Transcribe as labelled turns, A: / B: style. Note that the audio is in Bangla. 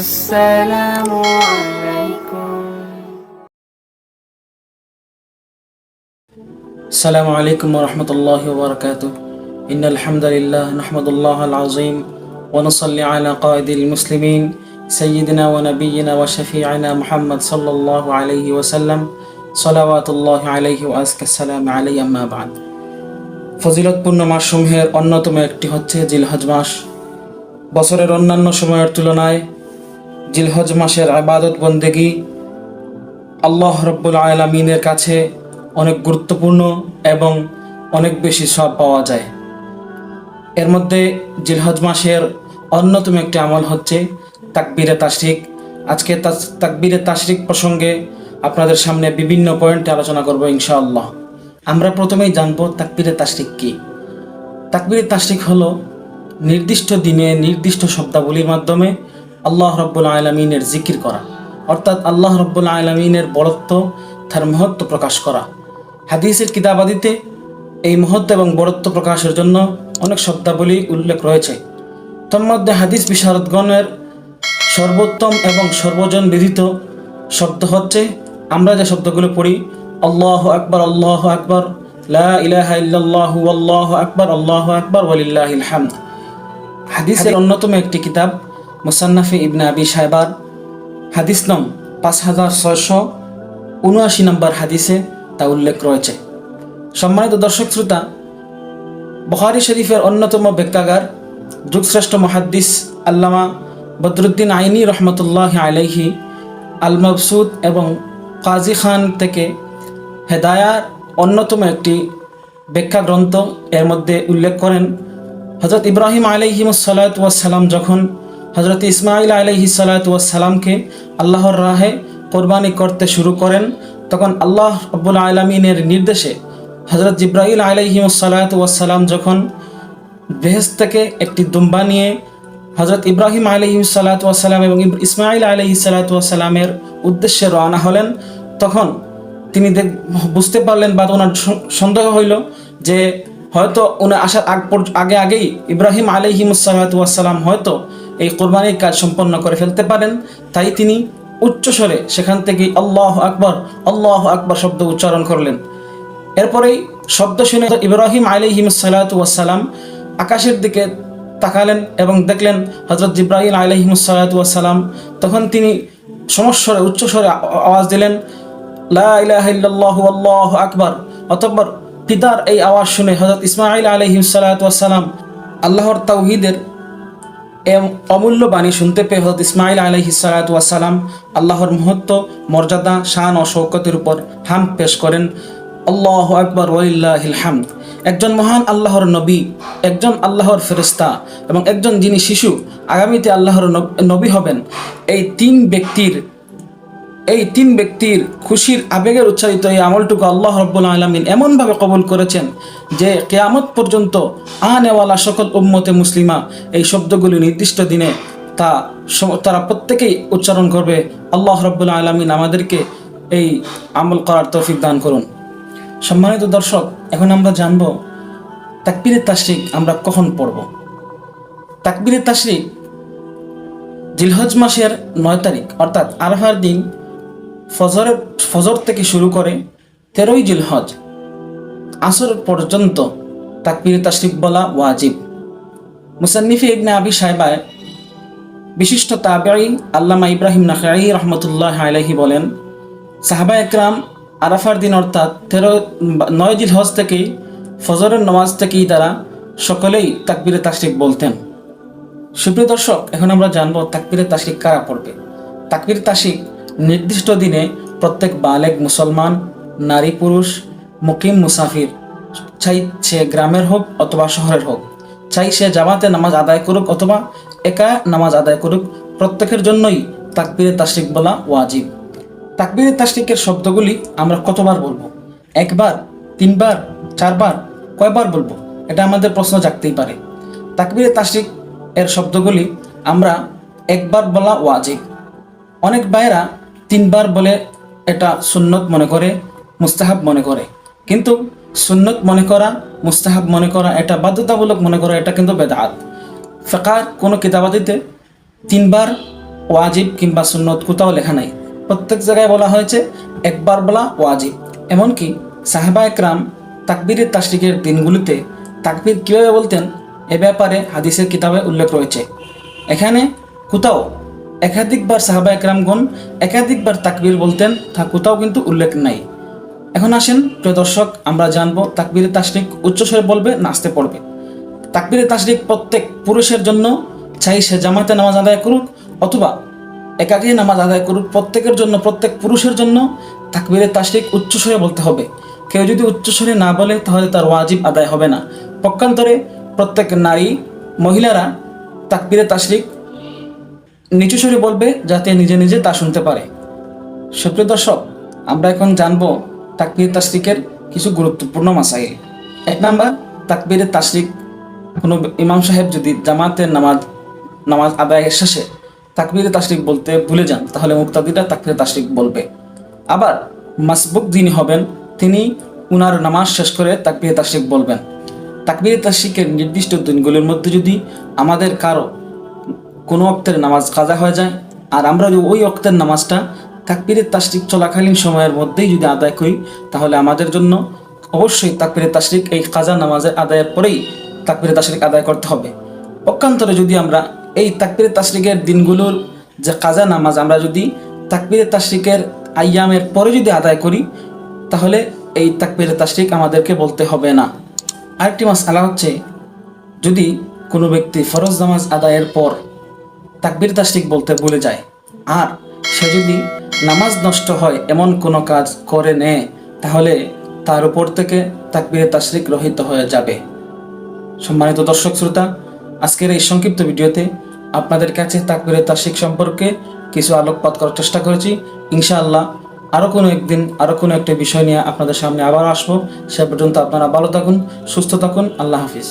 A: السلام عليكم.
B: السلام عليكم ورحمة الله وبركاته. إن الحمد لله نحمد الله العظيم ونصلي على قائد المسلمين سيدنا ونبينا وشفيعنا محمد صلى الله عليه وسلم صلوات الله عليه وأزكى السلام عليه أما بعد. ফজিলতপূর্ণ মাসসমূহের অন্যতম একটি হচ্ছে জিলহজ মাস। বছরের অন্যান্য সময়ের তুলনায় জিলহজ মাসের ইবাদত বন্দেগী আল্লাহ রাব্বুল আলামিনের কাছে অনেক গুরুত্বপূর্ণ এবং অনেক বেশি সওয়াব পাওয়া যায়। এর মধ্যে জিলহজ মাসের অন্যতম একটি আমল হচ্ছে তাকবীরে তাশরিক। আজকে তাকবীরে তাশরিক প্রসঙ্গে আপনাদের সামনে বিভিন্ন পয়েন্টে আলোচনা করব ইনশাআল্লাহ। আমরা প্রথমেই জানব তাকবীরে তাশরিক কি। তাকবীরে তাশরিক হলো নির্দিষ্ট দিনে নির্দিষ্ট শব্দাবলীর মাধ্যমে আল্লাহ রাব্বুল আলামিনের জিকির করা, অর্থাৎ আল্লাহ রাব্বুল আলামিনের বড়ত্ব, তার মহত্ব প্রকাশ করা। হাদিসের কিতাবাদিতে এই মহত্ব এবং বড়ত্ব প্রকাশের জন্য অনেক শব্দাবলী উল্লেখ রয়েছে। তন্মধ্যে হাদিস বিশারদগণের সর্বোত্তম এবং সর্বজন বিদিত শব্দ হচ্ছে আমরা যে শব্দগুলো পড়ি, আল্লাহু আকবার, আল্লাহু আকবার, লা ইলাহা ইল্লাল্লাহু, আল্লাহু আকবার, আল্লাহু আকবার, ওয়ালিল্লাহিল হামদ। হাদিসের অন্যতম একটি কিতাব মুসান্নাফে ইবনে আবি শায়বার হাদিস নং 5679 নম্বর হাদিসে তা উল্লেখ রয়েছে। সম্মানিত দর্শক শ্রোতা, বুখারী শরীফের অন্যতম ব্যাখ্যাগার যুগশ্রেষ্ঠ মুহাদ্দিস আল্লামা বদরুদ্দিন আইনি রহমতুল্লাহ আলাইহি আল মাবসুদ এবং কাজী খান থেকে হেদায়ার অন্যতম একটি ব্যাখ্যা গ্রন্থ এর মধ্যে উল্লেখ করেন, হযরত ইব্রাহিম আলাইহিমুসসালাতু ওয়াসসালাম যখন হযরত ইসমাঈল আলাইহিসসালামকে আল্লাহর রাহে কোরবানি করতে শুরু করেন, তখন আল্লাহ রাব্বুল আলামিনের নির্দেশে হযরত জিবরাইল আলাইহিসসালাম যখন বেহেশত থেকে একটি দুম্বা নিয়ে হযরত ইব্রাহিম আলাইহিসসালাম এবং ইসমাঈল আলাইহিসসালামের উদ্দেশ্যে রওনা হলেন, তখন তিনি বুঝতে পারলেন বা ওনার সন্দেহ হইল যে হয়তো ওনার আসার আগেই ইব্রাহিম আলাইহিসসালাম হয়তো এই কোরবানির কাজ সম্পন্ন করে ফেলতে পারেন। তাই তিনি উচ্চস্বরে সেখান থেকে আল্লাহু আকবার শব্দ উচ্চারণ করলেন। এরপরেই শব্দ শুনে ইব্রাহিম আলাইহিসসালাম আকাশের দিকে তাকালেন এবং দেখলেন হযরত জিবরাইল আলাইহিসসালাম। তখন তিনি সমস্বরে উচ্চস্বরে আওয়াজ দিলেন, লা ইলাহা ইল্লাল্লাহু, আল্লাহু আকবার। অতঃপর পিতার এই আওয়াজ শুনে হযরত ইসমাঈল আলাইহিসসালাম আল্লাহর তাওহীদের অমূল্য বাণী শুনতে পেয়ে হযরত ইসমাঈল আলাইহিসসালাম আল্লাহর মহত্ব, মর্যাদা, শান ও শৌকতের উপর হামদ পেশ করেন। আল্লাহু আকবার, ওয়ালিল্লাহিল হামদ। একজন মহান আল্লাহর নবী, একজন আল্লাহর ফেরেশতা এবং একজন যিনি শিশু আগামীতে আল্লাহর নবী হবেন, এই তিন ব্যক্তির খুশির আবেগের উচ্চারিত এই আমলটুকু আল্লাহ রাব্বুল আলামিন এমনভাবে কবুল করেছেন যে কিয়ামত পর্যন্ত আনেওয়ালা সকল উম্মতে মুসলিমা এই শব্দগুলি নির্দিষ্ট দিনে তারা প্রত্যেকেই উচ্চারণ করবে। আল্লাহ রাব্বুল আলামিন আমাদেরকে এই আমল করার তৌফিক দান করুন। সম্মানিত দর্শক, এখন আমরা জানব তাকবীরে তাশরিক আমরা কখন পড়ব। তাকবীরে তাশরিক জিলহজ মাসের 9 তারিখ অর্থাৎ আরাফার দিন ফজর থেকে শুরু করে 13ই জিলহজ আসর পর্যন্ত তাকবীরে তাশরিক বলা ওয়াজিব। মুসান্নিফে ইবনে আবি শায়বায় বিশিষ্ট তাবেঈ আল্লামা ইব্রাহিম নাখাঈ রহমতুল্লাহ আলাইহি বলেন, সাহাবা একরাম আরাফার দিন অর্থাৎ 9 জিলহজ থেকেই ফজরের নামাজ থেকেই তারা সকলেই তাকবীরে তাশরিক বলতেন। সুপ্রিয় দর্শক, এখন আমরা জানব তাকবীরে তাশরিক কারা পড়বে। তাকবীরে তাশরিক নির্দিষ্ট দিনে প্রত্যেক বালেগ মুসলমান, নারী পুরুষ, মুকিম মুসাফির, চাই সে গ্রামের হোক অথবা শহরের হোক, চাই সে জামাতে নামাজ আদায় করুক অথবা একা নামাজ আদায় করুক, প্রত্যেকের জন্যই তাকবীরে তাশরিক বলা ওয়াজিব। তাকবীরে তাশরিকের শব্দগুলি আমরা কতবার বলবো? একবার, 3 বার, 4 বার, কয়বার বলবো? এটা আমাদের প্রশ্ন জাগতেই পারে। তাকবীরে তাশরিক এর শব্দগুলি আমরা একবার বলা ওয়াজিব। অনেক ভাইরা 3 বার বলে এটা সুন্নত মনে করে, মুস্তাহাব মনে করে, কিন্তু সুন্নত মনে করা, মুস্তাহাব মনে করা, এটা বাধ্যতামূলক মনে করা, এটা কিন্তু বেদাত। ফিকহের কোনো কিতাবাদিতে 3 বার ওয়াজিব কিংবা সুন্নত কোথাও লেখা নাই। প্রত্যেক জায়গায় বলা হয়েছে একবার বলা ওয়াজিব। এমনকি সাহাবা একরাম তাকবীরে তাশরিকের দিনগুলিতে তাকবীর কীভাবে বলতেন এ ব্যাপারে হাদিসের কিতাবে উল্লেখ রয়েছে। এখানে কোথাও একাধিকবার সাহাবা একরামগণ একাধিকবার তাকবীর বলতেন তা কোথাও কিন্তু উল্লেখ নাই। এখন আসেন প্রিয় দর্শক, আমরা জানবো তাকবীরে তাশরিক উচ্চস্বরে বলবে না আস্তে পড়বে। তাকবীরে তাশরিক প্রত্যেক পুরুষের জন্য, চাই সে জামাতে নামাজ আদায় করুক অথবা একাকী নামাজ আদায় করুক, প্রত্যেকের জন্য, প্রত্যেক পুরুষের জন্য তাকবীরে তাশরিক উচ্চস্বরে বলতে হবে। কেউ যদি উচ্চস্বরে না বলে তাহলে তার ওয়াজিব আদায় হবে না। পক্ষান্তরে প্রত্যেক নারী মহিলারা তাকবীরে তাশরিক নিচু স্বরে বলবে যাতে নিজে নিজে তা শুনতে পারে। সুপ্রিয় দর্শক, আমরা এখন জানবো তাকবীরে তাশরিকের কিছু গুরুত্বপূর্ণ মাসাইল। 1 নাম্বার, তাকবীরে তাশরিক কোনো ইমাম সাহেব যদি জামাতের নামাজ আদায়ের শেষে তাকবীরে তাশরিক বলতে ভুলে যান তাহলে মুক্তাদিরা তাকবীরে তাশরিক বলবে। আবার মাসবুক যিনি হবেন তিনি উনার নামাজ শেষ করে তাকবীরে তাশরিক বলবেন। তাকবীরে তাশরিকের নির্দিষ্ট দিনগুলির মধ্যে যদি আমাদের কারো কোনো ওয়াক্তের নামাজ কাজা হয়ে যায় আর আমরা যদি ওই ওয়াক্তের নামাজটা তাকবীরে তাশরিক চলাকালীন সময়ের মধ্যেই যদি আদায় করি তাহলে আমাদের জন্য অবশ্যই তাকবীরে তাশরিক এই কাজা নামাজের আদায়ের পরেই তাকবীরে তাশরিক আদায় করতে হবে। পক্ষান্তরে যদি আমরা এই তাকবীরে তাশরিকের দিনগুলোর যে কাজা নামাজ আমরা যদি তাকবীরে তাশরিকের আইয়ামের পরে যদি আদায় করি তাহলে এই তাকবীরে তাশরিক আমাদেরকে বলতে হবে না। আরেকটি মাসআলা হচ্ছে, যদি কোনো ব্যক্তি ফরজ নামাজ আদায়ের পর তাকবীর তাশরিক বলতে ভুলে যায় আর সে যদি নামাজ নষ্ট হয় এমন কোনো কাজ করে নেয় তাহলে তার উপর থেকে তাকবীরে তাশরিক রহিত হয়ে যাবে। সম্মানিত দর্শক শ্রোতা, আজকের এই সংক্ষিপ্ত ভিডিওতে আপনাদের কাছে তাকবীরে তাশরিক সম্পর্কে কিছু আলোকপাত করার চেষ্টা করেছি। ইনশাআল্লাহ আরও কোনো একদিন আরও কোনো একটা বিষয় নিয়ে আপনাদের সামনে আবার আসবো। সে পর্যন্ত আপনারা ভালো থাকুন, সুস্থ থাকুন। আল্লাহ হাফিজ।